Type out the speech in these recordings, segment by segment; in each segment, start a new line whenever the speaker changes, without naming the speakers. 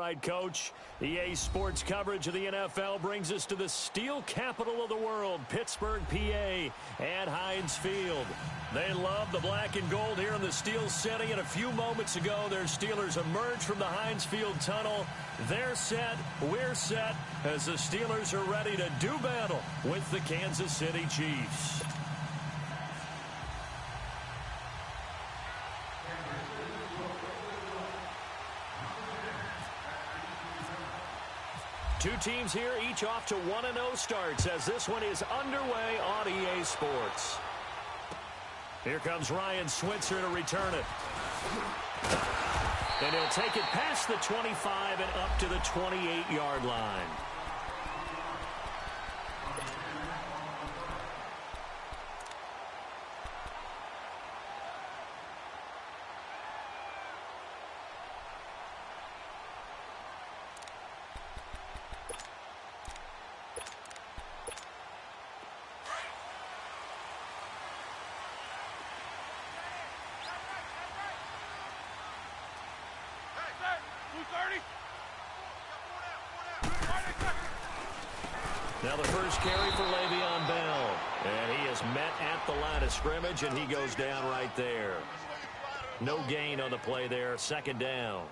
right, Coach. EA Sports coverage of the NFL brings us to the steel capital of the world, Pittsburgh, PA, at Heinz Field. They love the black and gold here in the Steel City, and a few moments ago, their Steelers emerged from the Heinz Field tunnel. They're set, we're set, as the Steelers are ready to do battle with the Kansas City Chiefs. Two teams here, each off to 1-0 starts as this one is underway on EA Sports. Here comes Ryan Switzer to return it. And he'll take it past the 25 and up to the 28-yard line. Now the first carry for Le'Veon Bell. And he is met at the line of scrimmage, and he goes down right there. No gain on the play there, second down.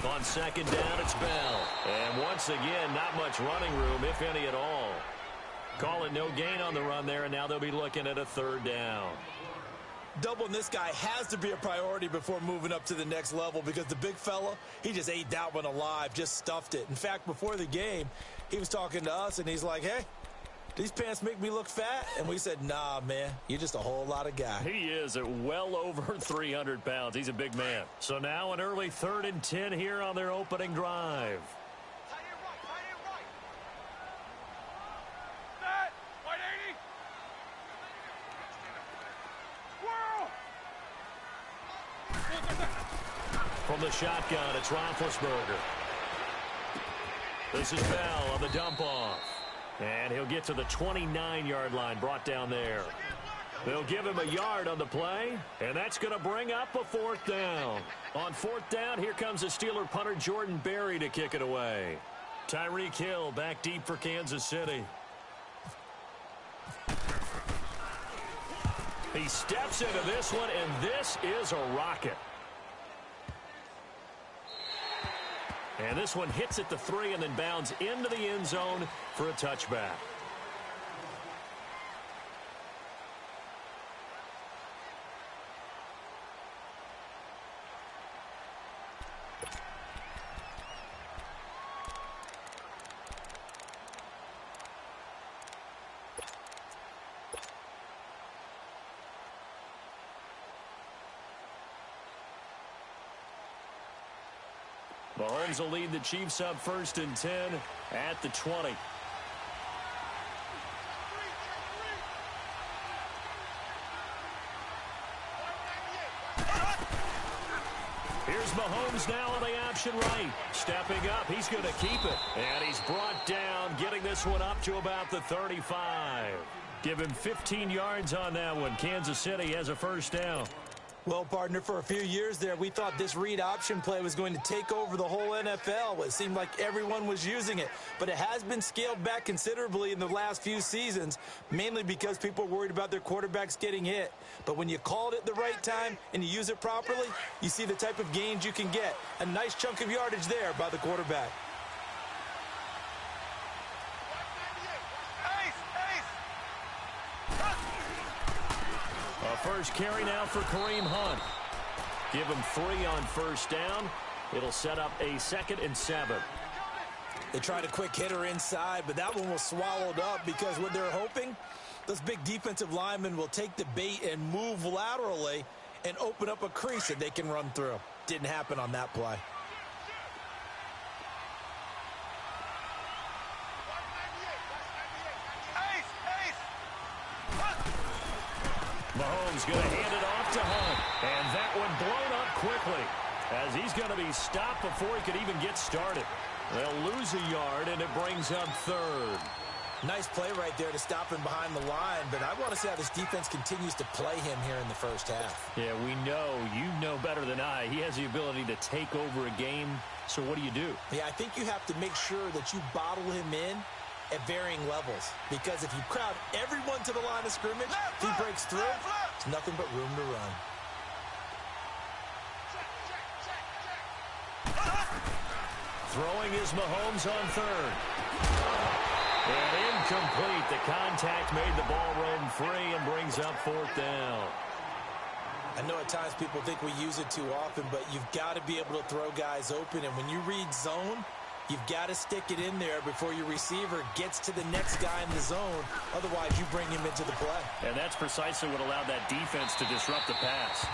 On second down, it's Bell. And once again, not much running room, if any at all. Call it no gain on the run there, and now they'll be looking at a third down.
Doubling this guy has to be a priority before moving up to the next level because the big fella, he just ate that one alive, just stuffed it. In fact, before the game, he was talking to us, and he's like, hey, these pants make me look fat? And we said, nah, man, you're just a whole lot of guy.
He is at well over 300 pounds. He's a big man. So now an early 3rd and 10 here on their opening drive.
Tight end right. Set. White 80. Whirl.
From the shotgun, it's Roethlisberger. This is Bell on the dump-off. And he'll get to the 29-yard line, brought down there. They'll give him a yard on the play, and that's going to bring up a 4th down. On 4th down, here comes the Steeler punter Jordan Berry to kick it away. Tyreek Hill back deep for Kansas City. He steps into this one, and this is a rocket. And this one hits at the 3 and then bounds into the end zone for a touchback. Mahomes will lead the Chiefs up 1st and 10 at the 20. Here's Mahomes now on the option right. Stepping up, he's going to keep it. And he's brought down, getting this one up to about the 35. Give him 15 yards on that one. Kansas City has a 1st down.
Well, partner, for a few years there, we thought this read option play was going to take over the whole NFL. It seemed like everyone was using it. But it has been scaled back considerably in the last few seasons, mainly because people are worried about their quarterbacks getting hit. But when you call it at the right time and you use it properly, you see the type of gains you can get. A nice chunk of yardage there by the quarterback.
First carry now for Kareem Hunt. Give him 3 on 1st down. It'll set up a 2nd and 7.
They tried a quick hitter inside, but that one was swallowed up because what they're hoping, those big defensive linemen will take the bait and move laterally and open up a crease that they can run through. Didn't happen on that play.
Mahomes going to hand it off to Hunt. And that one blown up quickly as he's going to be stopped before he could even get started. They'll lose a yard, and it brings up third.
Nice play right there to stop him behind the line, but I want to see how this defense continues to play him here in the first half.
Yeah, we know. You know better than I. He has the ability to take over a game, so what do you do?
Yeah, I think you have to make sure that you bottle him in at varying levels, because if you crowd everyone to the line of scrimmage, if he breaks through, it's nothing but room to run.
Throwing is Mahomes on third. And incomplete. The contact made the ball roam free and brings up fourth down.
I know at times people think we use it too often, but you've got to be able to throw guys open. And when you read zone, you've got to stick it in there before your receiver gets to the next guy in the zone. Otherwise, you bring him into the play.
And that's precisely what allowed that defense to disrupt the pass.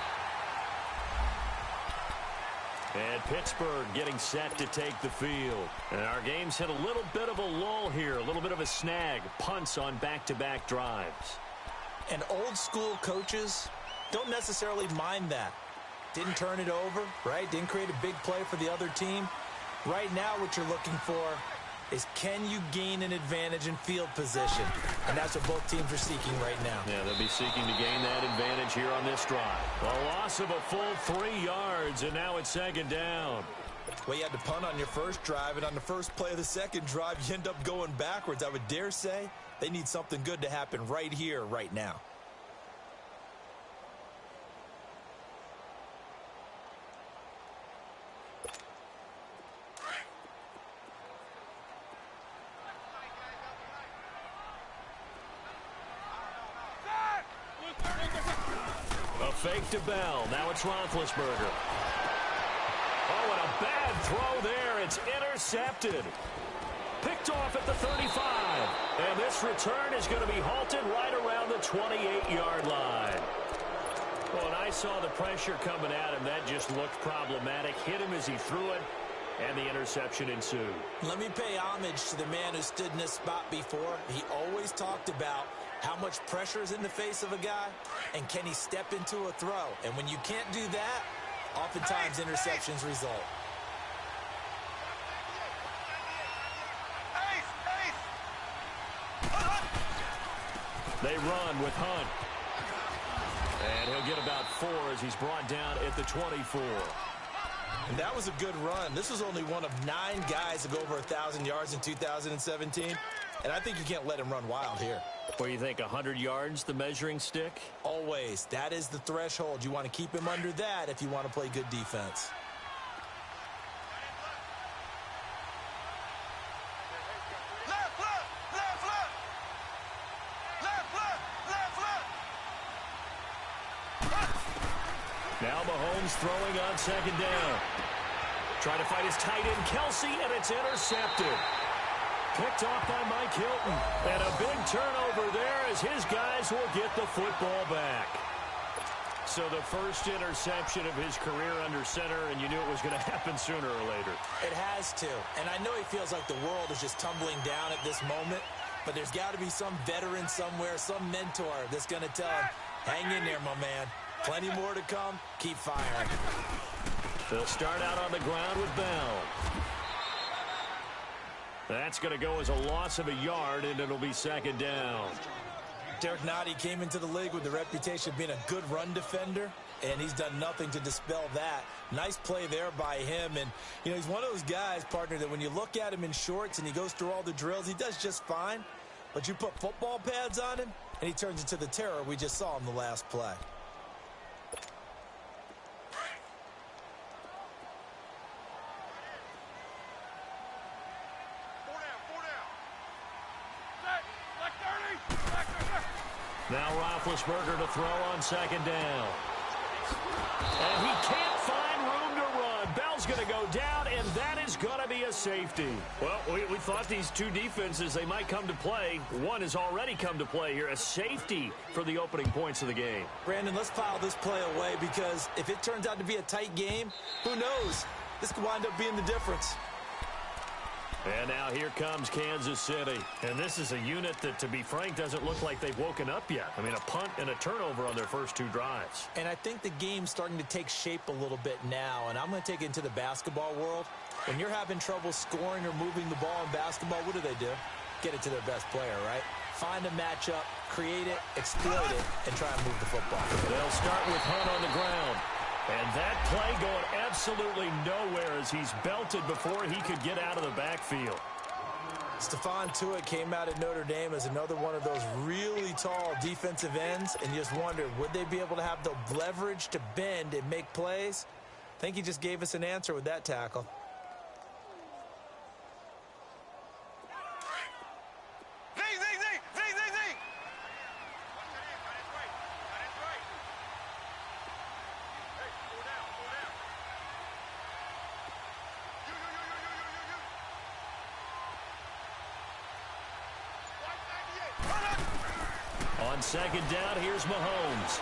And Pittsburgh getting set to take the field. And our game's hit a little bit of a lull here, a little bit of a snag. Punts on back-to-back drives.
And old-school coaches don't necessarily mind that. Didn't turn it over, right? Didn't create a big play for the other team. Right now what you're looking for is, can you gain an advantage in field position? And that's what both teams are seeking right now.
Yeah, they'll be seeking to gain that advantage here on this drive. A loss of a full 3 yards, and now it's second down.
Well, you had to punt on your first drive, and on the first play of the second drive, you end up going backwards. I would dare say they need something good to happen right here, right now.
Fake to Bell. Now it's Roethlisberger. Oh, and a bad throw there. It's intercepted. Picked off at the 35. And this return is going to be halted right around the 28-yard line. Well, and I saw the pressure coming at him. That just looked problematic. Hit him as he threw it, and the interception ensued. Let me pay homage to the man who stood in this spot before. He always talked about how much pressure is in the face of a guy, and can he step into a throw? And when you can't do that, oftentimes interceptions result. They run with Hunt. And he'll get about 4 as he's brought down at the 24. And that was a good run. This was only one of 9 guys to go over 1,000 yards in 2017. And I think you can't let him run wild here. What do you think, 100 yards, the measuring stick? Always. That is the threshold. You want to keep him under that if you want to play good defense.
Left, left, left, left. Left, left, left, left.
Now Mahomes throwing on second down. Trying to fight his tight end, Kelsey, and it's intercepted. Picked off by Mike Hilton. And a big turnover there as his guys will get the football back. So the first interception of his career under center, and you knew it was going to happen sooner or later. It has to. And I know he feels like the world is just tumbling down at this moment, but there's got to be some veteran somewhere, some mentor that's going to tell him, hang in there, my man. Plenty more to come. Keep firing. They'll start out on the ground with Bell. That's going to go as a loss of a yard, and it'll be second down. Derek Nottie came into the league with the reputation of being a good run defender, and he's done nothing to dispel that. Nice play there by him. And, you know, he's one of those guys, partner, that when you look at him in shorts and he goes through all the drills, he does just fine. But you put football pads on him, and he turns into the terror we just saw in the last play. Now Roethlisberger to throw on second down. And he can't find room to run. Bell's going to go down, and that is going to be a safety. Well, we thought these two defenses, they might come to play. One has already come to play here, a safety for the opening points of the game. Brandon, let's file this play away, because if it turns out to be a tight game, who knows? This could wind up being the difference. And now here comes Kansas City. And this is a unit that, to be frank, doesn't look like they've woken up yet. I mean, a punt and a turnover on their first two drives.
And I think the game's starting to take shape a little bit now. And I'm going to take it into the basketball world. When you're having trouble scoring or moving the ball in basketball, what do? Get it to their best player, right? Find a matchup, create it, exploit it, and try and move the football.
They'll start with Hunt on the ground. And that play going absolutely nowhere as he's belted before he could get out of the backfield.
Stephon Tuitt came out at Notre Dame as another one of those really tall defensive ends, and you just wondered, would they be able to have the leverage to bend and make plays? I think he just gave us an answer with that tackle.
On second down, here's Mahomes.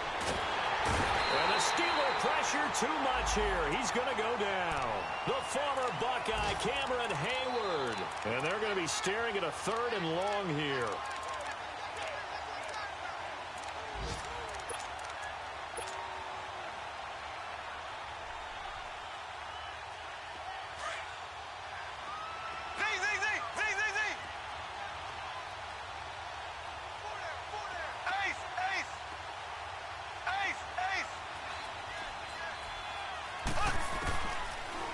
And the Steeler pressure too much here. He's going to go down. The former Buckeye, Cameron Hayward. And they're going to be staring at a 3rd and long here.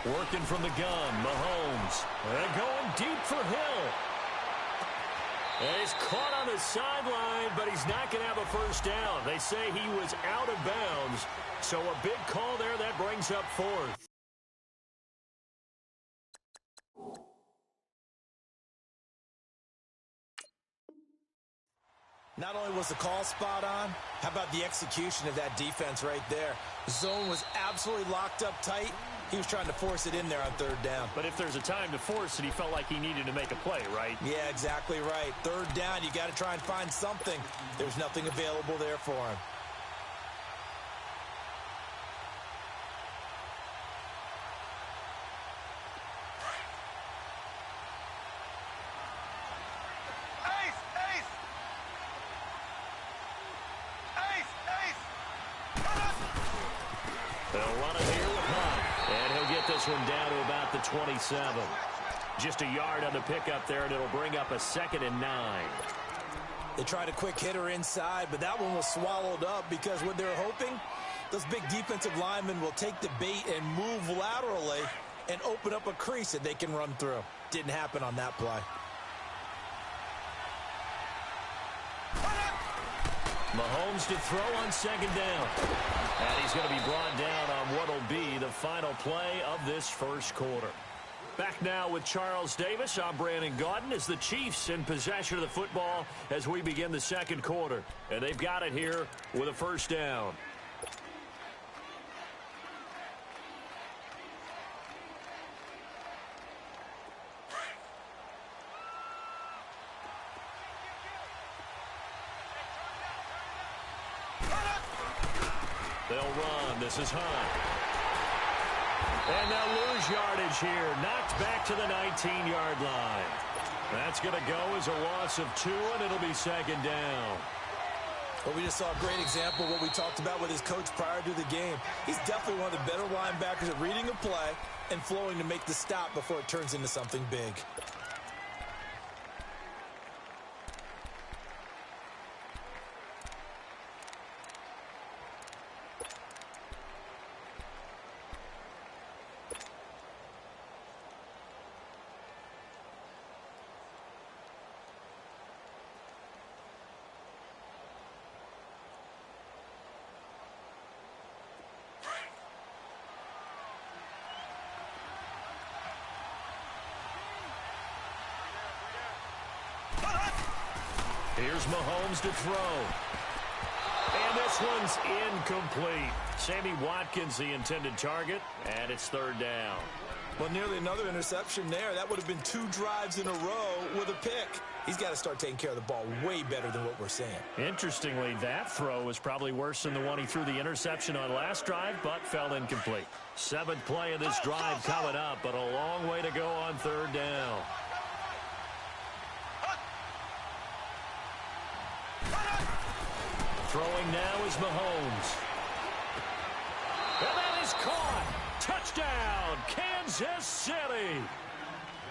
Working from the gun, Mahomes. And going deep for Hill. And he's caught on the sideline, but he's not going to have a first down. They say he was out of bounds. So a big call there that brings up 4th.
Not only was the call spot on, how about the execution of that defense right there? The zone was absolutely locked up tight. He was trying to force it in there on 3rd down.
But if there's a time to force it, he felt like he needed to make a play, right?
Yeah, exactly right. 3rd down, you got to try and find something. There's nothing available there for him.
They'll run it here with Hunt. And he'll get this one down to about the 27. Just a yard on the pickup there, and it'll bring up a 2nd and 9.
They tried a quick hitter inside, but that one was swallowed up because what they're hoping, those big defensive linemen will take the bait and move laterally and open up a crease that they can run through. Didn't happen on that play.
Mahomes to throw on 2nd down. And he's going to be brought down on what will be the final play of this first quarter. Back now with Charles Davis. I'm Brandon Gaudin as the Chiefs in possession of the football as we begin the second quarter. And they've got it here with a first down. They'll run. This is Hunt. And they'll lose yardage here. Knocked back to the 19-yard line. That's going to go as a loss of 2, and it'll be 2nd down.
Well, we just saw a great example of what we talked about with his coach prior to the game. He's definitely one of the better linebackers at reading a play and flowing to make the stop before it turns into something big.
Here's Mahomes to throw. And this one's incomplete. Sammy Watkins, the intended target, and it's 3rd down.
Well, nearly another interception there. That would have been 2 drives in a row with a pick. He's got to start taking care of the ball way better than what we're seeing.
Interestingly, that throw was probably worse than the one he threw the interception on last drive, but fell incomplete. 7th play of this drive coming up, but a long way to go on 3rd down. Throwing now is Mahomes. And that is caught. Touchdown, Kansas City.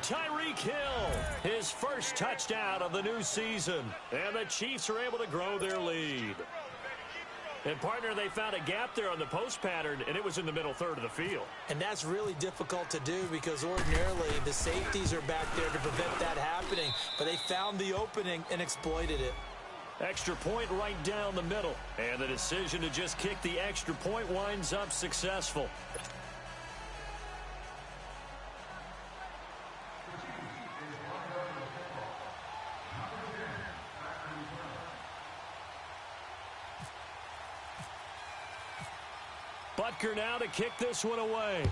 Tyreek Hill, his first touchdown of the new season. And the Chiefs are able to grow their lead. And, partner, they found a gap there on the post pattern, and it was in the middle third of the field.
And that's really difficult to do because ordinarily the safeties are back there to prevent that happening. But they found the opening and exploited it.
Extra point right down the middle. And the decision to just kick the extra point winds up successful. Butker now to kick this one away.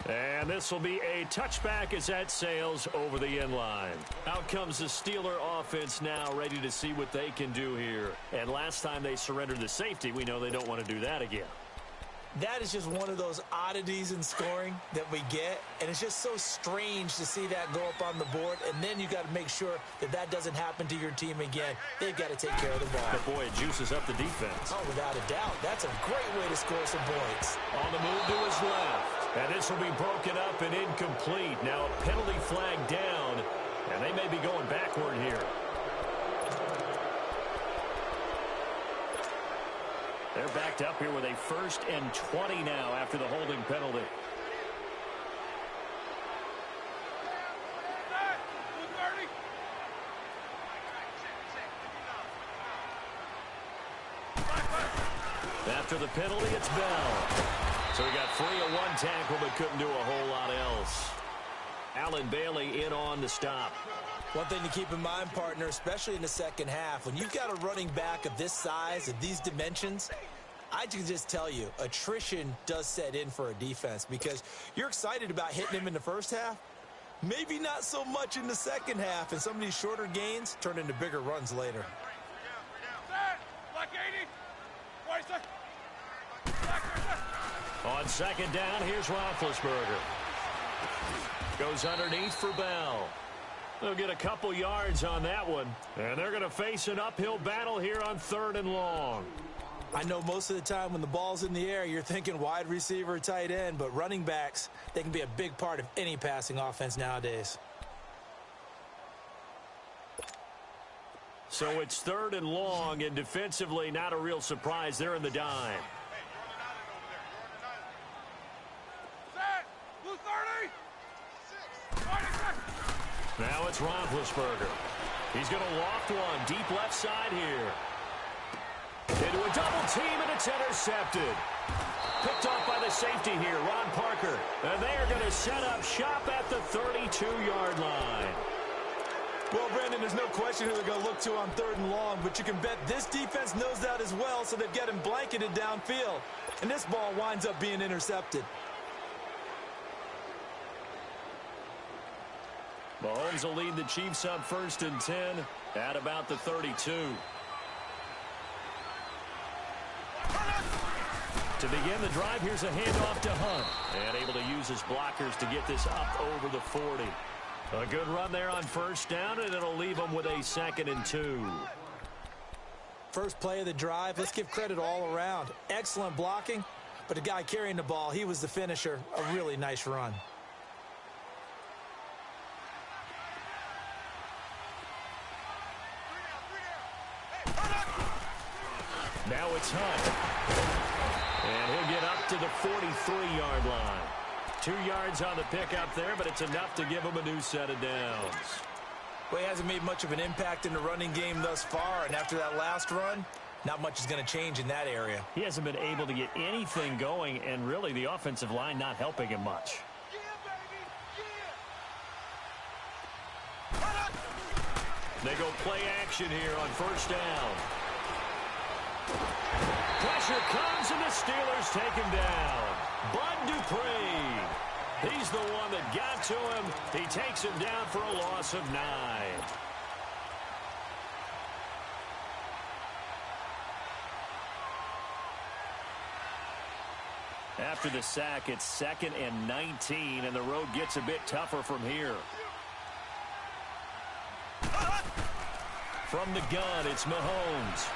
And this will be a touchback as that sails over the end line. Out comes the Steeler offense now, ready to see what they can do here. And last time they surrendered the safety, we know they don't want to do that again.
That is just one of those oddities in scoring that we get, and it's just so strange to see that go up on the board, and then you got to make sure that that doesn't happen to your team again. They've got to take care of the ball.
But boy, it juices up the defense.
Oh, without a doubt. That's a great way to score some points.
On the move to his left, and this will be broken up and incomplete. Now a penalty flag down, and they may be going backward here. They're backed up here with a 1st and 20 now after the holding penalty. After the penalty, it's Bell. So he got free of one tackle but couldn't do a whole lot else. Allen Bailey in on the stop.
One thing to keep in mind, partner, especially in the second half, when you've got a running back of this size, of these dimensions, I can just tell you, attrition does set in for a defense because you're excited about hitting him in the first half. Maybe not so much in the second half, and some of these shorter gains turn into bigger runs later.
On second down, here's Roethlisberger. Goes underneath for Bell. They'll get a couple yards on that one. And they're going to face an uphill battle here on 3rd and long.
I know most of the time when the ball's in the air, you're thinking wide receiver, tight end, but running backs, they can be a big part of any passing offense nowadays.
So it's 3rd and long, and defensively, not a real surprise. They're in the dime. Now it's Roethlisberger. He's going to loft one deep left side here. Into a double team, and it's intercepted. Picked off by the safety here, Ron Parker. And they are going to set up shop at the 32-yard line.
Well, Brandon, there's no question who they're going to look to on 3rd and long, but you can bet this defense knows that as well, so they've got him blanketed downfield. And this ball winds up being intercepted.
Mahomes will lead the Chiefs on 1st and 10 at about the 32. To begin the drive, here's a handoff to Hunt. And able to use his blockers to get this up over the 40. A good run there on 1st down, and it'll leave them with a 2nd and 2.
First play of the drive, let's give credit all around. Excellent blocking, but the guy carrying the ball, he was the finisher. A really nice run.
Now it's Hunt. And he'll get up to the 43-yard line. 2 yards on the pickup there, but it's enough to give him a new set of downs.
Well, he hasn't made much of an impact in the running game thus far, and after that last run, not much is going to change in that area.
He hasn't been able to get anything going, and really the offensive line not helping him much. They go play action here on 1st down. Pressure comes, and the Steelers take him down. Bud Dupree. He's the one that got to him. He takes him down for a loss of 9. After the sack, it's 2nd and 19, and the road gets a bit tougher from here. From the gun, it's Mahomes.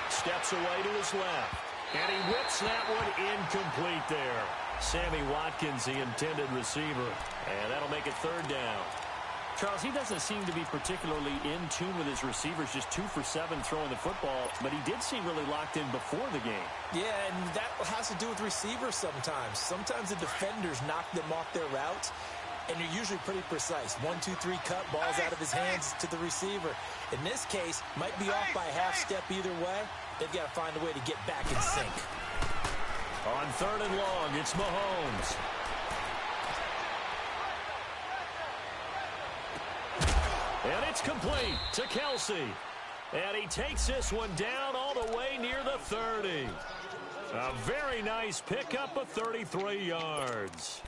Steps away to his left. And he whips that one incomplete there. Sammy Watkins, the intended receiver. And that'll make it third down.
Charles, he doesn't seem to be particularly in tune with his receivers, just 2 for 7 throwing the football, but he did seem really locked in before the game.
Yeah, and that has to do with receivers sometimes. Sometimes the defenders knock them off their routes, and you're usually pretty precise. 1, 2, 3 cut, balls out of his hands to the receiver. In this case, might be off by a half step either way. They've got to find a way to get back in sync.
On third and long, it's Mahomes. And it's complete to Kelsey. And he takes this one down all the way near the 30. A very nice pickup of 33 yards.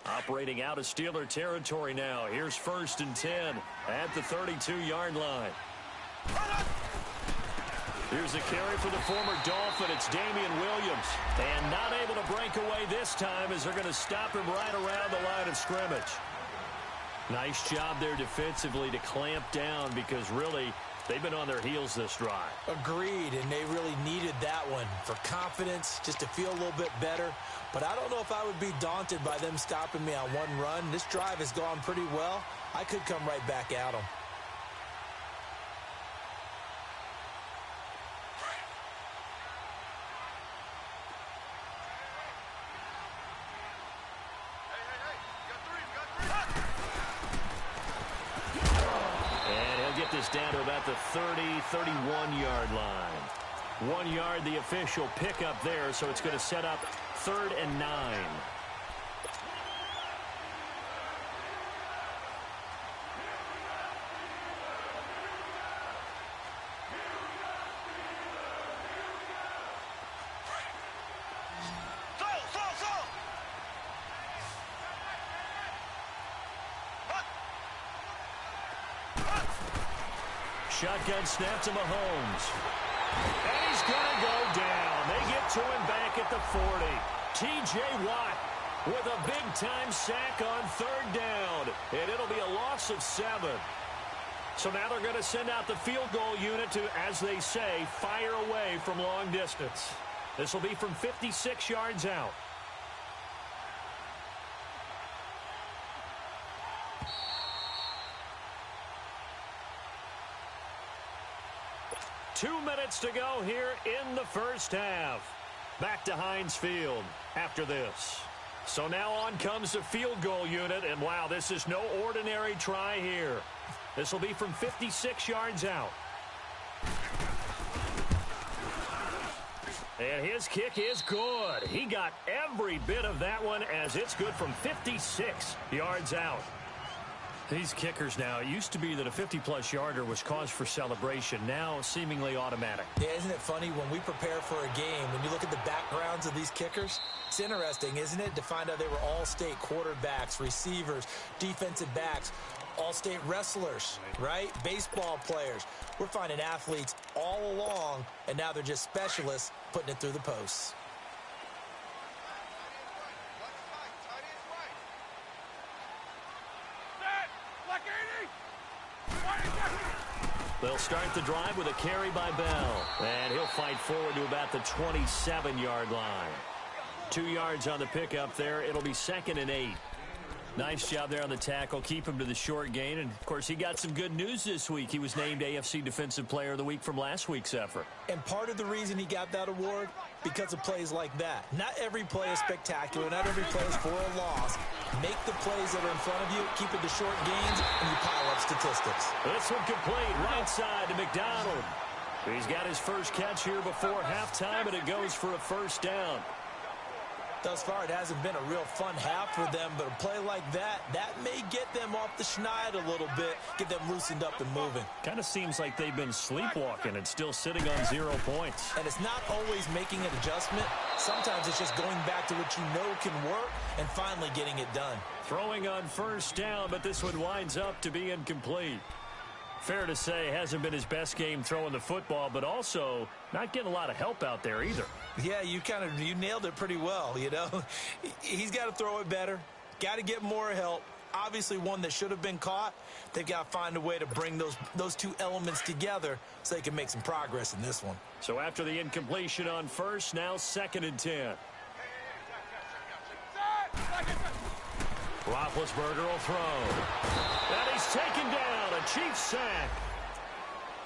Operating out of Steeler territory now. Here's 1st and 10 at the 32-yard line. Here's a carry for the former Dolphin. It's Damian Williams. And not able to break away this time as they're going to stop him right around the line of scrimmage. Nice job there defensively to clamp down because really they've been on their heels this drive.
Agreed, and they really needed that one for confidence, just to feel a little bit better. But I don't know if I would be daunted by them stopping me on one run. This drive has gone pretty well. I could come right back at them.
This down to about the 31-yard line. 1 yard, the official pickup there, so it's going to set up 3rd and 9. Shotgun snap to Mahomes. And he's going to go down. They get to him back at the 40. T.J. Watt with a big-time sack on 3rd down. And it'll be a loss of 7. So now they're going to send out the field goal unit to, as they say, fire away from long distance. This will be from 56 yards out. Two minutes to go here in the first half. Back to Heinz Field after this. So now on comes the field goal unit, and wow, this is no ordinary try here. This will be from 56 yards out. And his kick is good. He got every bit of that one as it's good from 56 yards out. These kickers now, it used to be that a 50-plus yarder was cause for celebration. Now, seemingly automatic.
Yeah, isn't it funny when we prepare for a game, when you look at the backgrounds of these kickers, it's interesting, isn't it, to find out they were all-state quarterbacks, receivers, defensive backs, all-state wrestlers, right? Baseball players. We're finding athletes all along, and now they're just specialists putting it through the posts.
They'll start the drive with a carry by Bell. And he'll fight forward to about the 27-yard line. 2 yards on the pickup there. It'll be 2nd and 8. Nice job there on the tackle. Keep him to the short gain. And, of course, he got some good news this week. He was named AFC Defensive Player of the Week from last week's effort.
And part of the reason he got that award, because of plays like that. Not every play is spectacular. Not every play is for a loss. Make the plays that are in front of you, keep it to short gains, and you pile up statistics.
This one complete right side to McDonald. He's got his first catch here before halftime, and it goes for a first down.
Thus far, it hasn't been a real fun half for them, but a play like that, that may get them off the schneid a little bit, get them loosened up and moving.
Kind of seems like they've been sleepwalking and still sitting on 0 points.
And it's not always making an adjustment. Sometimes it's just going back to what you know can work and finally getting it done.
Throwing on first down, but this one winds up to be incomplete. Fair to say, hasn't been his best game throwing the football, but also not getting a lot of help out there either.
Yeah, you nailed it pretty well, you know. He's got to throw it better, got to get more help. Obviously one that should have been caught. They've got to find a way to bring those two elements together so they can make some progress in this one.
So after the incompletion on first, now 2nd and 10. Roethlisberger will throw. And he's taken down, a Chiefs sack.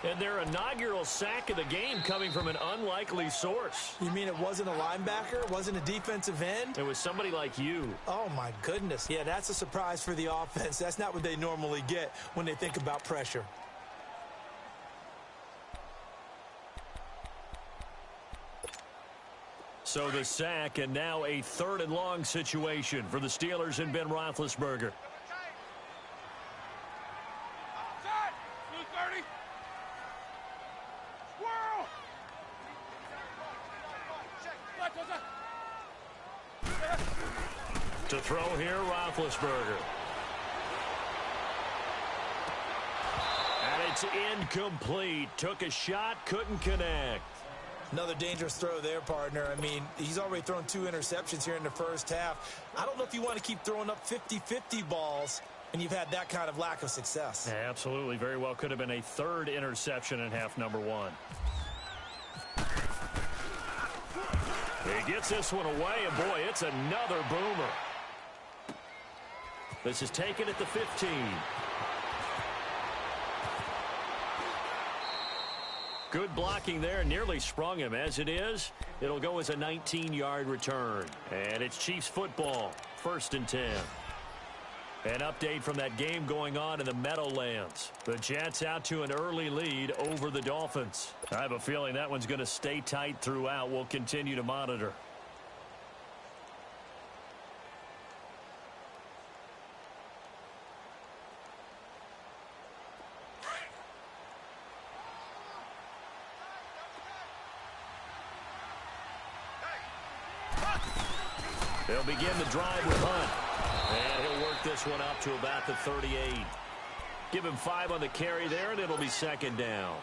And their inaugural sack of the game coming from an unlikely source.
You mean it wasn't a linebacker? It wasn't a defensive end?
It was somebody like you.
Oh, my goodness. Yeah, that's a surprise for the offense. That's not what they normally get when they think about pressure.
So the sack, and now a 3rd and long situation for the Steelers and Ben Roethlisberger. To throw here, Roethlisberger. And it's incomplete. Took a shot, couldn't connect.
Another dangerous throw there, partner. I mean, he's already thrown 2 interceptions here in the first half. I don't know if you want to keep throwing up 50-50 balls when you've had that kind of lack of success.
Yeah, absolutely. Very well could have been a 3rd interception in half number 1. He gets this one away, and boy, it's another boomer. This is taken at the 15. Good blocking there, nearly sprung him. As it is, it'll go as a 19-yard return. And it's Chiefs football, 1st and 10. An update from that game going on in the Meadowlands. The Jets out to an early lead over the Dolphins. I have a feeling that one's going to stay tight throughout. We'll continue to monitor. They'll begin the drive with Hunt. And he'll work this one up to about the 38. Give him 5 on the carry there, and it'll be 2nd down.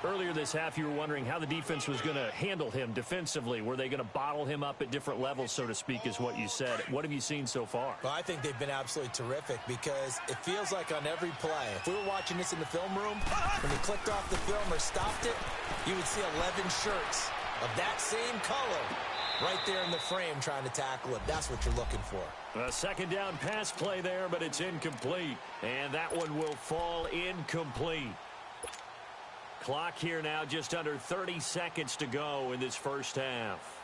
Earlier this half, you were wondering how the defense was going to handle him defensively. Were they going to bottle him up at different levels, so to speak, is what you said. What have you seen so far?
Well, I think they've been absolutely terrific because it feels like on every play, if we were watching this in the film room, when he clicked off the film or stopped it, you would see 11 shirts of that same color right there in the frame trying to tackle it. That's what you're looking for.
A 2nd down pass play there, but it's incomplete. And that one will fall incomplete. Clock here now, just under 30 seconds to go in this first half.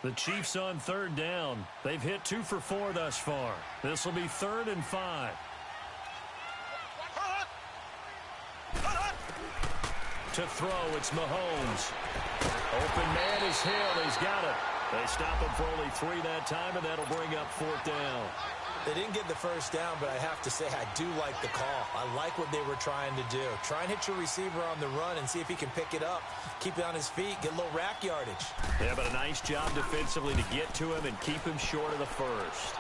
The Chiefs on 3rd down. They've hit 2 for 4 thus far. This will be 3rd and 5. To throw, it's Mahomes. Open man is Hill. He's got it. They stop him for only 3 that time, and that'll bring up 4th down.
They didn't get the first down, but I have to say I do like the call. I like what they were trying to do. Try and hit your receiver on the run and see if he can pick it up. Keep it on his feet, get a little rack yardage.
Yeah, but a nice job defensively to get to him and keep him short of the first.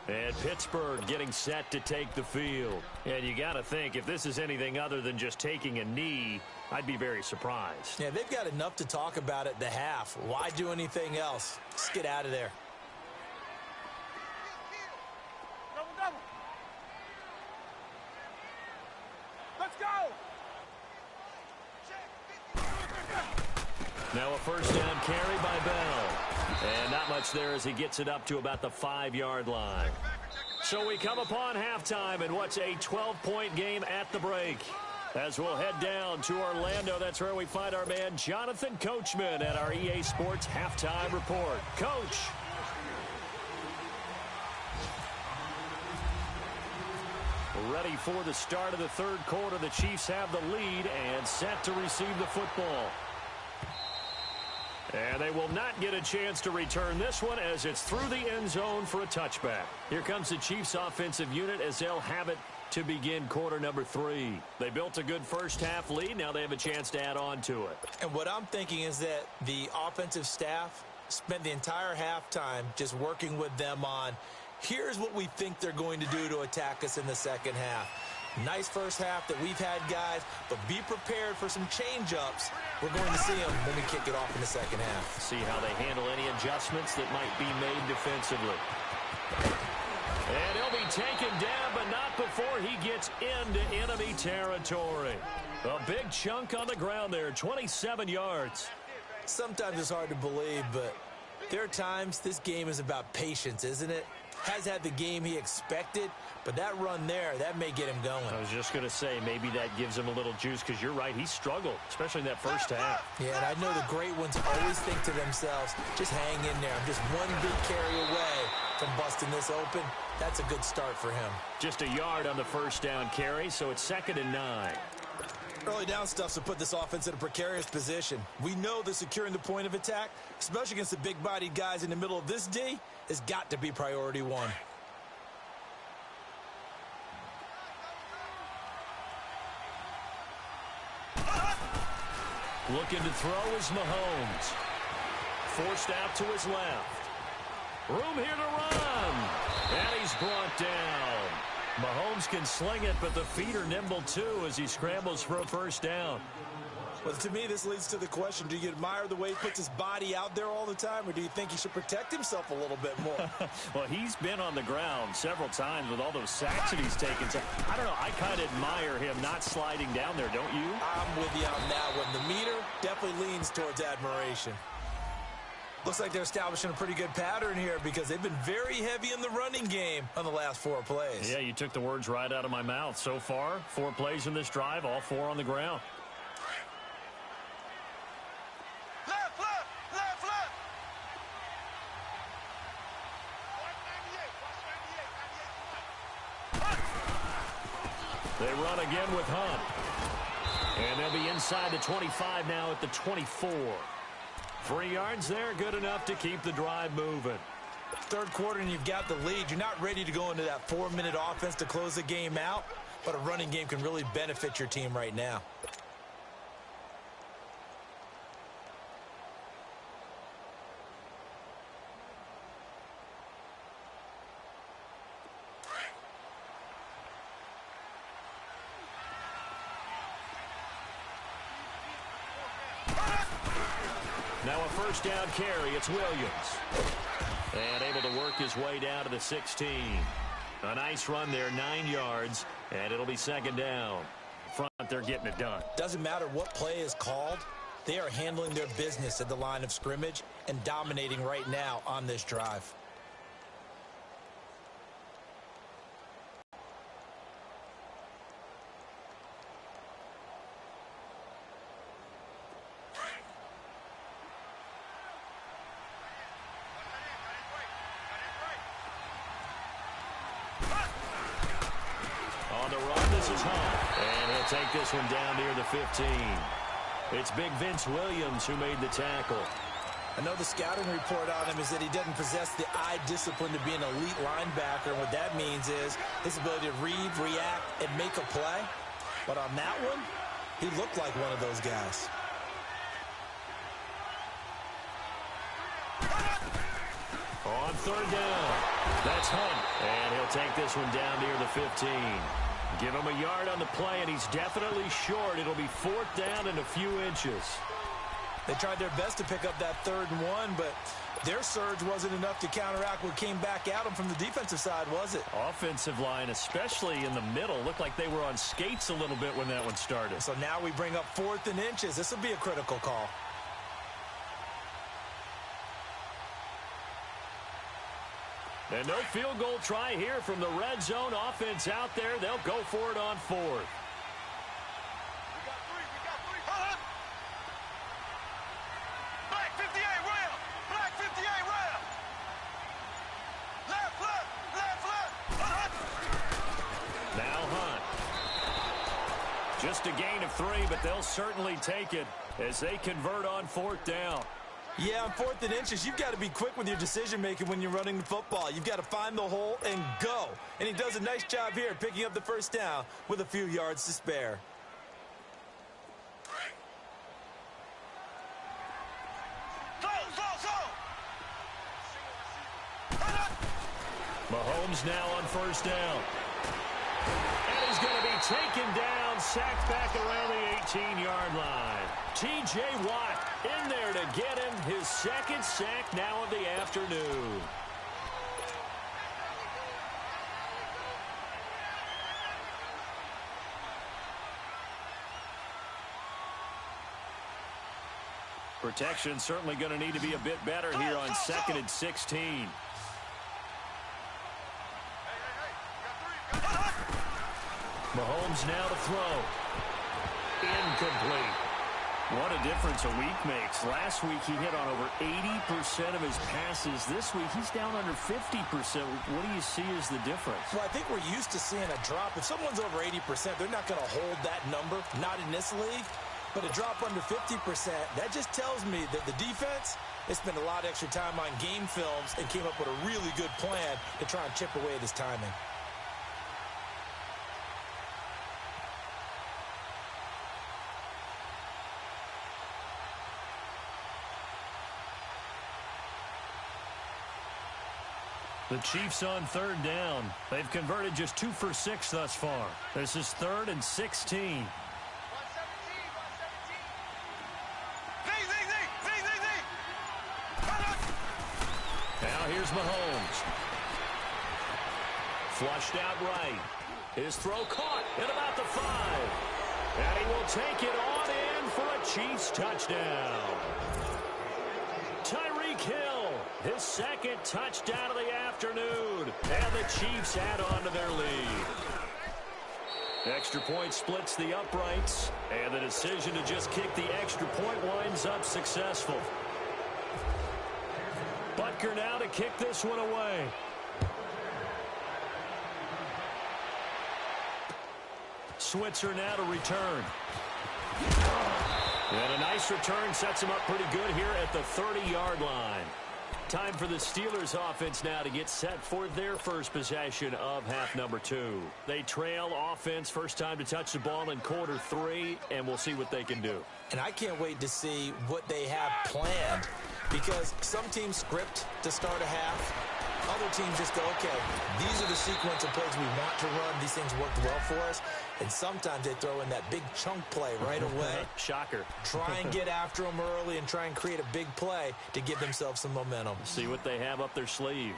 And Pittsburgh getting set to take the field. And you got to think, if this is anything other than just taking a knee, I'd be very surprised.
Yeah, they've got enough to talk about at the half. Why do anything else? Just get out of there.
Double. Let's go.
Now a 1st down carry by Bell. And not much there as he gets it up to about the 5-yard line. So we come upon halftime in what's a 12-point game at the break. As we'll head down to Orlando, that's where we find our man Jonathan Coachman at our EA Sports Halftime Report. Coach. Ready for the start of the 3rd quarter. The Chiefs have the lead and set to receive the football. And they will not get a chance to return this one as it's through the end zone for a touchback. Here comes the Chiefs offensive unit as they'll have it to begin quarter number 3. They built a good first half lead. Now they have a chance to add on to it.
And what I'm thinking is that the offensive staff spent the entire halftime just working with them on Here's what we think they're going to do to attack us in the second half. Nice first half that we've had, guys, but be prepared for some change-ups. We're going to see them when we kick it off in the second half.
See how they handle any adjustments that might be made defensively. And he'll be taken down, but not before he gets into enemy territory. A big chunk on the ground there, 27 yards.
Sometimes it's hard to believe, but there are times this game is about patience, isn't it? Has had the game he expected, but that run there, that may get him going.
I was just going to say, maybe that gives him a little juice, because you're right, he struggled, especially in that first half.
Yeah, and I know the great ones always think to themselves, just hang in there. I'm just one big carry away from busting this open. That's a good start for him.
Just a yard on the first down carry, so it's 2nd and 9.
Early down stuff's to put this offense in a precarious position. We know that securing the point of attack, especially against the big-bodied guys in the middle of this D, has got to be priority one.
Looking to throw is Mahomes. Forced out to his left. Room here to run. And he's brought down. Mahomes can sling it, but the feet are nimble too as he scrambles for a first down.
Well, to me, this leads to the question, do you admire the way he puts his body out there all the time, or do you think he should protect himself a little bit more?
Well, he's been on the ground several times with all those sacks that he's taken. So, I don't know, I kind of admire him not sliding down there, don't you?
I'm with you on that one. The meter definitely leans towards admiration. Looks like they're establishing a pretty good pattern here because they've been very heavy in the running game on the last 4 plays.
Yeah, you took the words right out of my mouth. So far, 4 plays in this drive, all 4 on the ground.
Left, left, left, left.
They run again with Hunt. And they'll be inside the 25 now at the 24. 3 yards there, good enough to keep the drive moving.
Third quarter and you've got the lead. You're not ready to go into that 4-minute offense to close the game out, but a running game can really benefit your team right now.
Now a first down carry, it's Williams. And able to work his way down to the 16. A nice run there, 9 yards, and it'll be 2nd down. Front, they're getting it done.
Doesn't matter what play is called, they are handling their business at the line of scrimmage and dominating right now on this drive.
Take this one down near the 15. It's Big Vince Williams who made the tackle.
I know the scouting report on him is that he doesn't possess the eye discipline to be an elite linebacker. And what that means is his ability to read, react, and make a play. But on that one, he looked like one of those guys.
On 3rd down, that's Hunt. And he'll take this one down near the 15. Give him a yard on the play, and he's definitely short. It'll be 4th down and a few inches.
They tried their best to pick up that 3rd and 1, but their surge wasn't enough to counteract what came back at them from the defensive side, was it?
Offensive line, especially in the middle, looked like they were on skates a little bit when that one started.
So now we bring up 4th and inches. This will be a critical call.
And no field goal try here from the red zone offense out there. They'll go for it on 4th.
We got 3, Huh? Black 58, rail. Black 58, rail. Left, left, left, left.
Now Hunt. Just a gain of 3, but they'll certainly take it as they convert on 4th down.
Yeah, on 4th and inches, you've got to be quick with your decision-making when you're running the football. You've got to find the hole and go. And he does a nice job here picking up the first down with a few yards to spare.
Mahomes now on first down. And he's going to be taken down, sacked back around the 18-yard line. T.J. Watt in there to get him his second sack now of the afternoon. Protection certainly going to need to be a bit better here on 2nd and 16. Mahomes now to throw. Incomplete. What a difference a week makes. Last week he hit on over 80% of his passes. This week he's down under 50%. What do you see as the difference?
Well, I think we're used to seeing a drop. If someone's over 80%, they're not going to hold that number, not in this league. But a drop under 50%, that just tells me that the defense has spent a lot of extra time on game films and came up with a really good plan to try and chip away at his timing.
The Chiefs on 3rd down. They've converted just 2 for 6 thus far. This is 3rd and 16. Now here's Mahomes. Flushed out right. His throw caught at about the 5. And he will take it on in for a Chiefs touchdown. Tyreek Hill, his second touchdown of the afternoon. And the Chiefs add on to their lead. Extra point splits the uprights. And the decision to just kick the extra point winds up successful. Butker now to kick this one away. Switzer now to return. And a nice return sets him up pretty good here at the 30-yard line. Time for the Steelers offense now to get set for their first possession of half number 2. They trail offense, first time to touch the ball in quarter 3, and we'll see what they can do.
And I can't wait to see what they have planned, because some teams script to start a half. Other teams just go, okay, these are the sequence of plays we want to run. These things worked well for us. And sometimes they throw in that big chunk play right away.
Shocker.
Try and get after them early and try and create a big play to give themselves some momentum.
See what they have up their sleeve.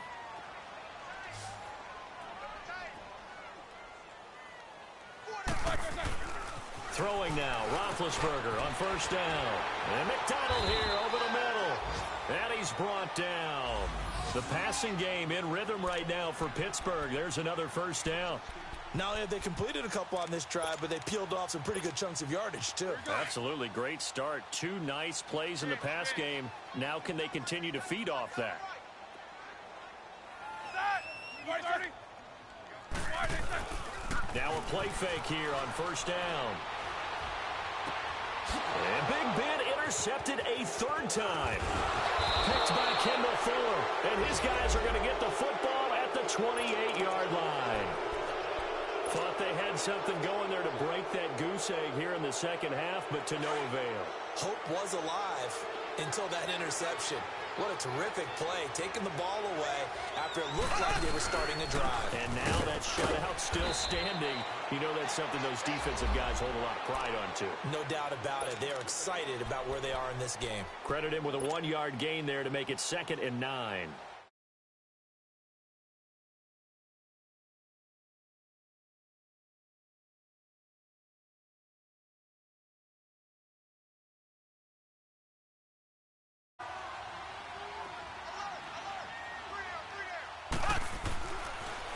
Throwing now, Roethlisberger on first down. And McDonald here over the middle. And he's brought down. The passing game in rhythm right now for Pittsburgh. There's another first down.
Not only have they completed a couple on this drive, but they peeled off some pretty good chunks of yardage, too.
Absolutely. Great start. 2 nice plays in the pass game. Now can they continue to feed off that? Now a play fake here on first down. And Big Ben intercepted a 3rd time. Picked by Kendall Fuller. And his guys are going to get the football at the 28-yard line. Thought they had something going there to break that goose egg here in the second half, but to no avail.
Hope was alive until that interception. What a terrific play, taking the ball away after it looked like they were starting a drive.
And now that shutout still standing. You know that's something those defensive guys hold a lot of pride on, too.
No doubt about it. They're excited about where they are in this game.
Credit him with a 1-yard gain there to make it 2nd and 9.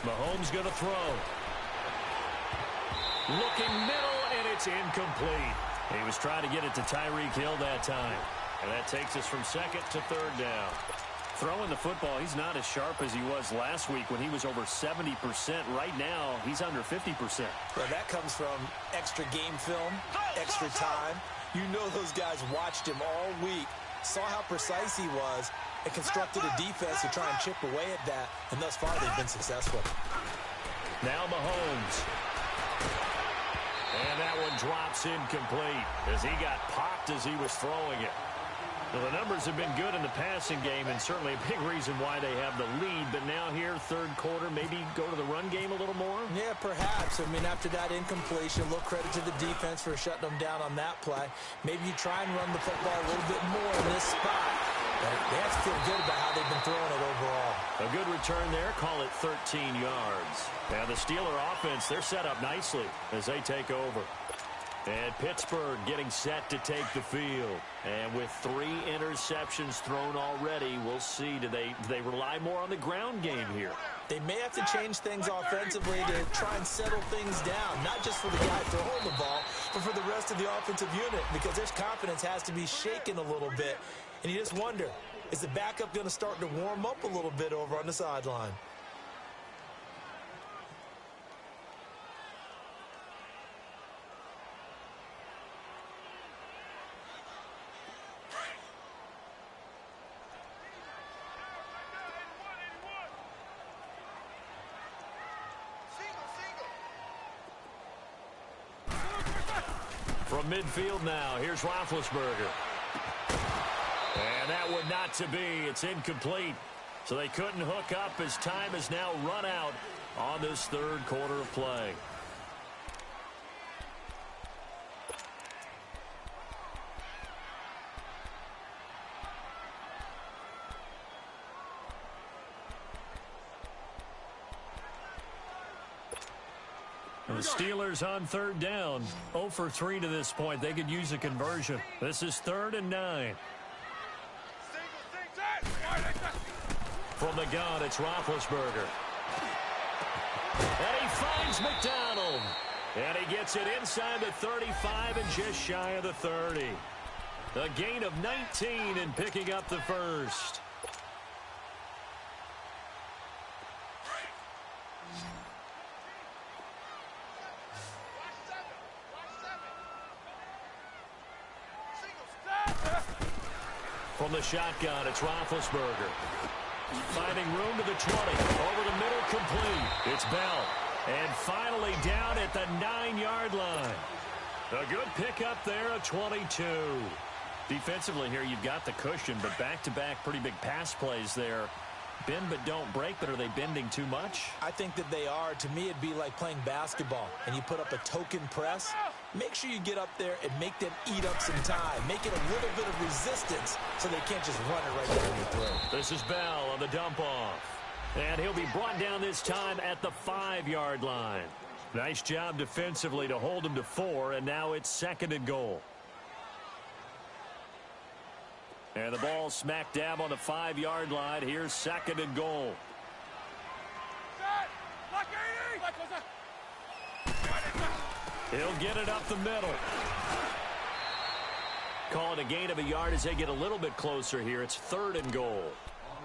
Mahomes going to throw. Looking middle, and it's incomplete. He was trying to get it to Tyreek Hill that time. And that takes us from 2nd to 3rd down. Throwing the football, he's not as sharp as he was last week when he was over 70%. Right now, he's under 50%.
Well, that comes from extra game film, extra time. You know those guys watched him all week, saw how precise he was, and constructed a defense to try and chip away at that, and thus far they've been successful.
Now Mahomes. And that one drops incomplete as he got popped as he was throwing it. Well, the numbers have been good in the passing game, and certainly a big reason why they have the lead. But now here, third quarter, maybe go to the run game a little more?
Yeah, perhaps. I mean, after that incompletion, a little credit to the defense for shutting them down on that play. Maybe you try and run the football a little bit more in this spot. But they have to feel good about how they've been throwing it overall.
A good return there. Call it 13 yards. Now the Steeler offense, they're set up nicely as they take over. And Pittsburgh getting set to take the field. And with 3 interceptions thrown already, we'll see. Do they rely more on the ground game here?
They may have to change things offensively to try and settle things down, not just for the guy throwing the ball, but for the rest of the offensive unit, because their confidence has to be shaken a little bit. And you just wonder, is the backup going to start to warm up a little bit over on the sideline?
From midfield now, here's Roethlisberger. And that one not to be. It's incomplete. So they couldn't hook up as time has now run out on this third quarter of play. The Steelers on third down. 0 for 3 to this point. They could use a conversion. This is 3rd and 9. From the gun, it's Roethlisberger. And he finds McDonald. And he gets it inside the 35 and just shy of the 30. A gain of 19 and picking up the first. From the shotgun, it's Roethlisberger. Finding room to the 20. Over the middle, complete. It's Bell. And finally down at the 9-yard line. A good pickup there, a 22. Defensively here, you've got the cushion, but back-to-back pretty big pass plays there. Bend but don't break, but are they bending too much?
I think that they are. To me, it'd be like playing basketball, and you put up a token press. Make sure you get up there and make them eat up some time. Make it a little bit of resistance so they can't just run it right down your throat.
This is Bell on the dump-off. And he'll be brought down this time at the 5-yard line. Nice job defensively to hold him to 4, and now it's 2nd and goal. And the ball smack dab on the 5-yard line. Here's 2nd and goal. He'll get it up the middle. Call it a gain of a yard as they get a little bit closer here. It's 3rd and goal.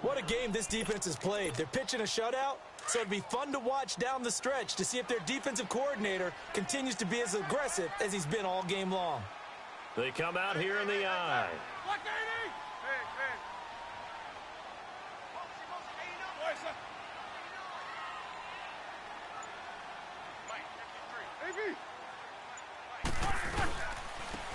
What a game this defense has played. They're pitching a shutout, so it'd be fun to watch down the stretch to see if their defensive coordinator continues to be as aggressive as he's been all game long.
They come out here in the eye.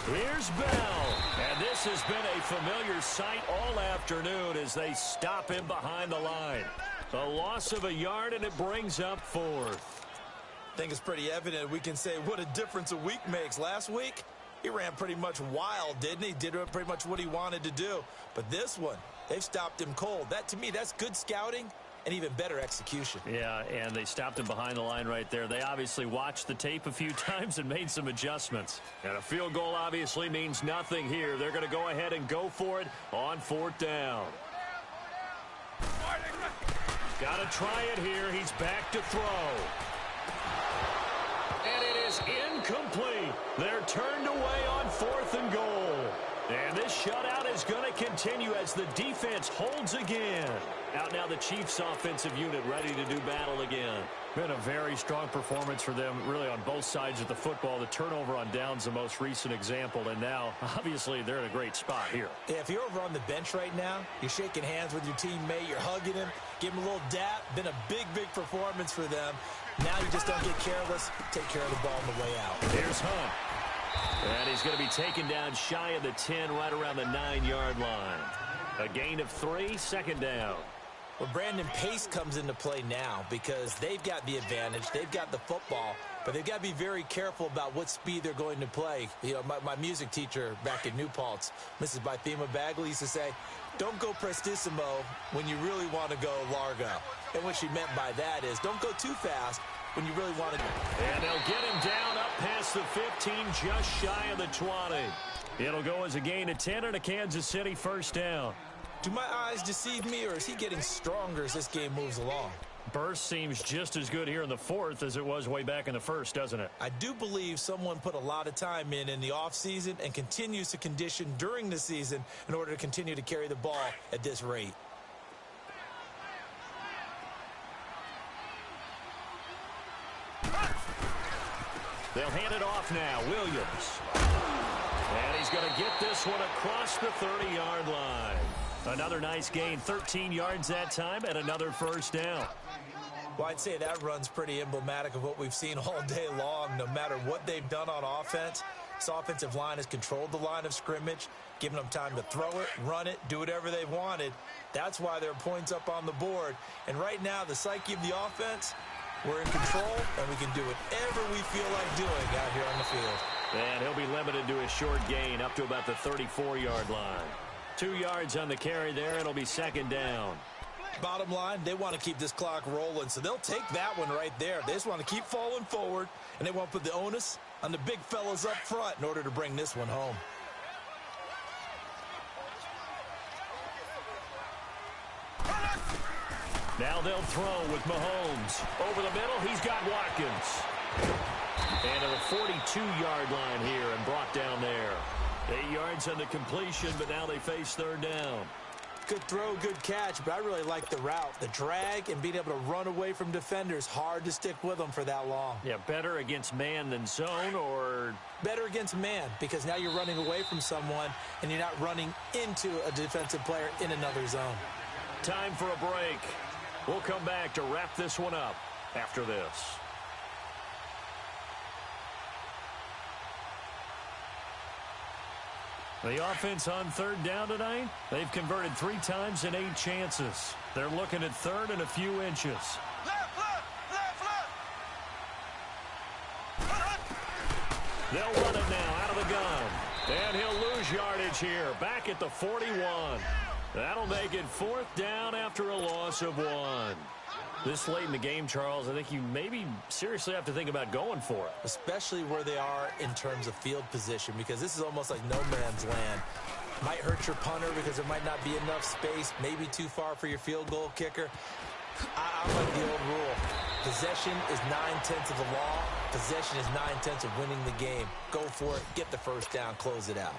Here's Bell, and this has been a familiar sight all afternoon as they stop him behind the line. A loss of a yard, and it brings up 4th.
I think it's pretty evident we can say what a difference a week makes. Last week, he ran pretty much wild, didn't he? Did pretty much what he wanted to do. But this one, they've stopped him cold. That, to me, that's good scouting and even better execution.
Yeah, and they stopped him behind the line right there. They obviously watched the tape a few times and made some adjustments. And a field goal obviously means nothing here. They're going to go ahead and go for it on 4th down. Got to try it here. He's back to throw. And it is incomplete. They're turned away on 4th and goal. And this shutout is going to continue as the defense holds again. Out now the Chiefs offensive unit ready to do battle again. Been a very strong performance for them really on both sides of the football. The turnover on downs the most recent example, and now obviously they're in a great spot here.
Yeah, if you're over on the bench right now, you're shaking hands with your teammate, you're hugging him, give him a little dap. Been a big performance for them. Now you just don't get careless. Take care of the ball on the way out.
Here's Hunt. And he's going to be taken down shy of the 10, right around the 9-yard line. A gain of 3, second down.
Well, Brandon, pace comes into play now because they've got the advantage. They've got the football, but they've got to be very careful about what speed they're going to play. You know, my music teacher back in New Paltz, Mrs. Bythema Bagley, used to say, don't go prestissimo when you really want to go largo. And what she meant by that is don't go too fast when you really want to.
And they'll get him down up past the 15, just shy of the 20. It'll go as a gain of 10 and a Kansas City first down.
Do my eyes deceive me, or is he getting stronger as this game moves along?
Burst seems just as good here in the fourth as it was way back in the first, doesn't it?
I do believe someone put a lot of time in the offseason and continues to condition during the season in order to continue to carry the ball at this rate.
They'll hand it off now. Williams. And he's going to get this one across the 30-yard line. Another nice gain, 13 yards that time, and another first down.
Well, I'd say that run's pretty emblematic of what we've seen all day long. No matter what they've done on offense, this offensive line has controlled the line of scrimmage, giving them time to throw it, run it, do whatever they wanted. That's why there are points up on the board. And right now, the psyche of the offense, we're in control, and we can do whatever we feel like doing out here on the field.
And he'll be limited to a short gain up to about the 34-yard line. 2 yards on the carry there. It'll be second down.
Bottom line, they want to keep this clock rolling, so they'll take that one right there. They just want to keep falling forward, and they want to put the onus on the big fellas up front in order to bring this one home.
Now they'll throw with Mahomes. Over the middle, he's got Watkins. And to the 42-yard line here and brought down there. 8 yards on the completion, but now they face third down.
Good throw, good catch, but I really like the route. The drag and being able to run away from defenders, hard to stick with them for that long.
Yeah, better against man than zone, or?
Better against man, because now you're running away from someone and you're not running into a defensive player in another zone.
Time for a break. We'll come back to wrap this one up after this. The offense on third down tonight, they've converted 3 times in 8 chances. They're looking at third and a few inches.
Left, left, left, left.
They'll run it now out of the gun. And he'll lose yardage here, back at the 41. That'll make it 4th down after a loss of 1. This late in the game, Charles, I think you maybe seriously have to think about going for it.
Especially where they are in terms of field position, because this is almost like no man's land. Might hurt your punter because there might not be enough space, maybe too far for your field goal kicker. I like the old rule. Possession is 9/10 of the law. Possession is 9/10 of winning the game. Go for it, get the first down, close it out.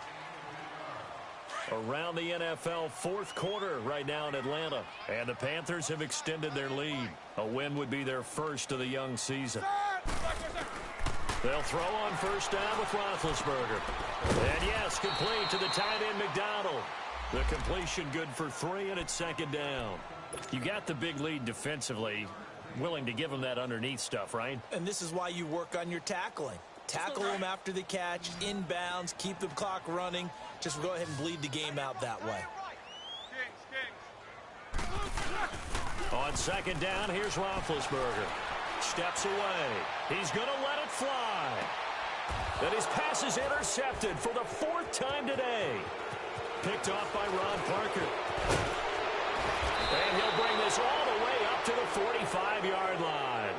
Around the NFL, 4th quarter right now in Atlanta. And the Panthers have extended their lead. A win would be their first of the young season. They'll throw on first down with Roethlisberger. And yes, complete to the tight end McDonald. The completion good for 3, and it's second down. You got the big lead defensively. Willing to give them that underneath stuff, right?
And this is why you work on your tackling. Tackle them after the catch, inbounds, keep the clock running. Just go ahead and bleed the game out that way.
On second down, here's Roethlisberger. Steps away. He's going to let it fly. And his pass is intercepted for the 4th time today. Picked off by Ron Parker. And he'll bring this all the way up to the 45-yard line.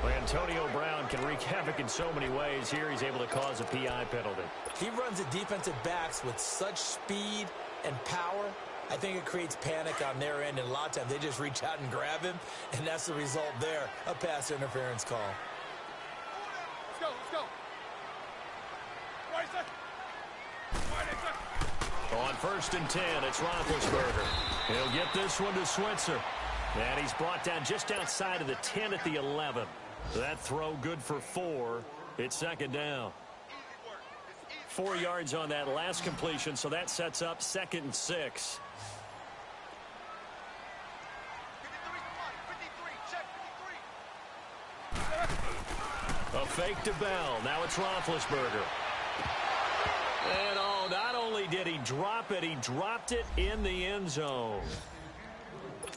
Antonio Brown can wreak havoc in so many ways. Here he's able to cause a PI penalty.
He runs at defensive backs with such speed and power. I think it creates panic on their end, and a lot of times they just reach out and grab him, and that's the result there, a pass interference call.
Let's go, let's go. Right, sir.
On 1st and 10, it's Roethlisberger. He'll get this one to Switzer. And he's brought down just outside of the 10 at the 11. That throw good for 4. It's second down. 4 yards on that last completion, so that sets up 2nd and 6.
53, check 53.
A fake to Bell. Now it's Roethlisberger. And oh, not only did he drop it, he dropped it in the end zone.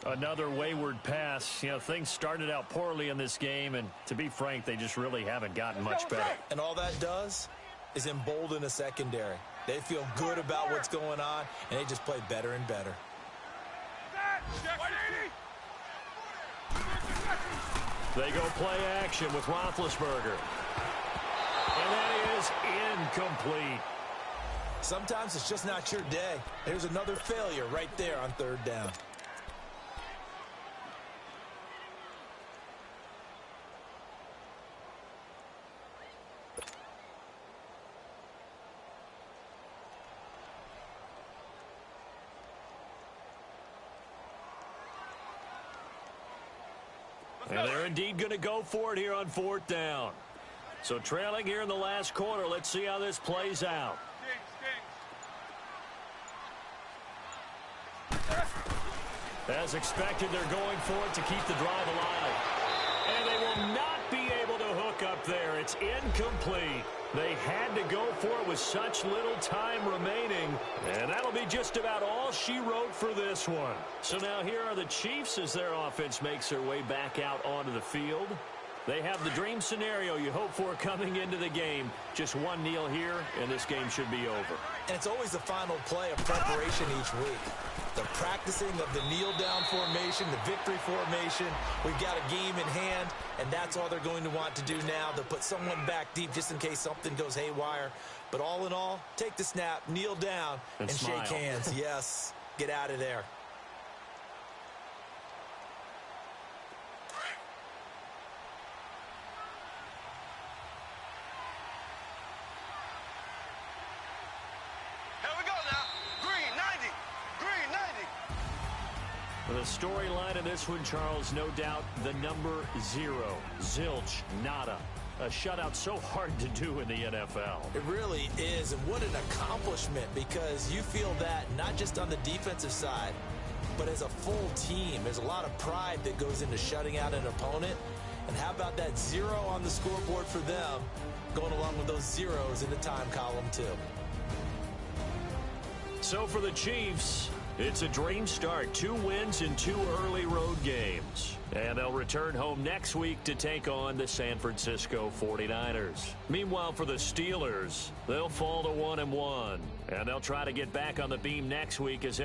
Another wayward pass. You know, things started out poorly in this game, and to be frank, they just really haven't gotten much better.
And all that does is embolden a secondary. They feel good about what's going on, and they just play better and better.
They go play action with Roethlisberger. And that is incomplete.
Sometimes it's just not your day. There's another failure right there on third down.
And they're indeed going to go for it here on fourth down. So trailing here in the last quarter, let's see how this plays out. As expected, they're going for it to keep the drive alive. And they will not be able to hook up there. It's incomplete. They had to go for it with such little time remaining. And that'll be just about all she wrote for this one. So now here are the Chiefs as their offense makes their way back out onto the field. They have the dream scenario you hope for coming into the game. Just one kneel here, and this game should be over.
And it's always the final play of preparation each week. The practicing of the kneel-down formation, the victory formation. We've got a game in hand, and that's all they're going to want to do now. They'll put someone back deep just in case something goes haywire. But all in all, take the snap, kneel down, and shake hands. Yes, get out of there.
The storyline of this one, Charles, no doubt the number 0. Zilch, nada. A shutout so hard to do in the NFL.
It really is, and what an accomplishment, because you feel that not just on the defensive side, but as a full team. There's a lot of pride that goes into shutting out an opponent. And how about that 0 on the scoreboard for them, going along with those zeros in the time column too.
So for the Chiefs, it's a dream start. 2 wins in 2 early road games. And they'll return home next week to take on the San Francisco 49ers. Meanwhile, for the Steelers, they'll fall to 1-1. And they'll try to get back on the beam next week as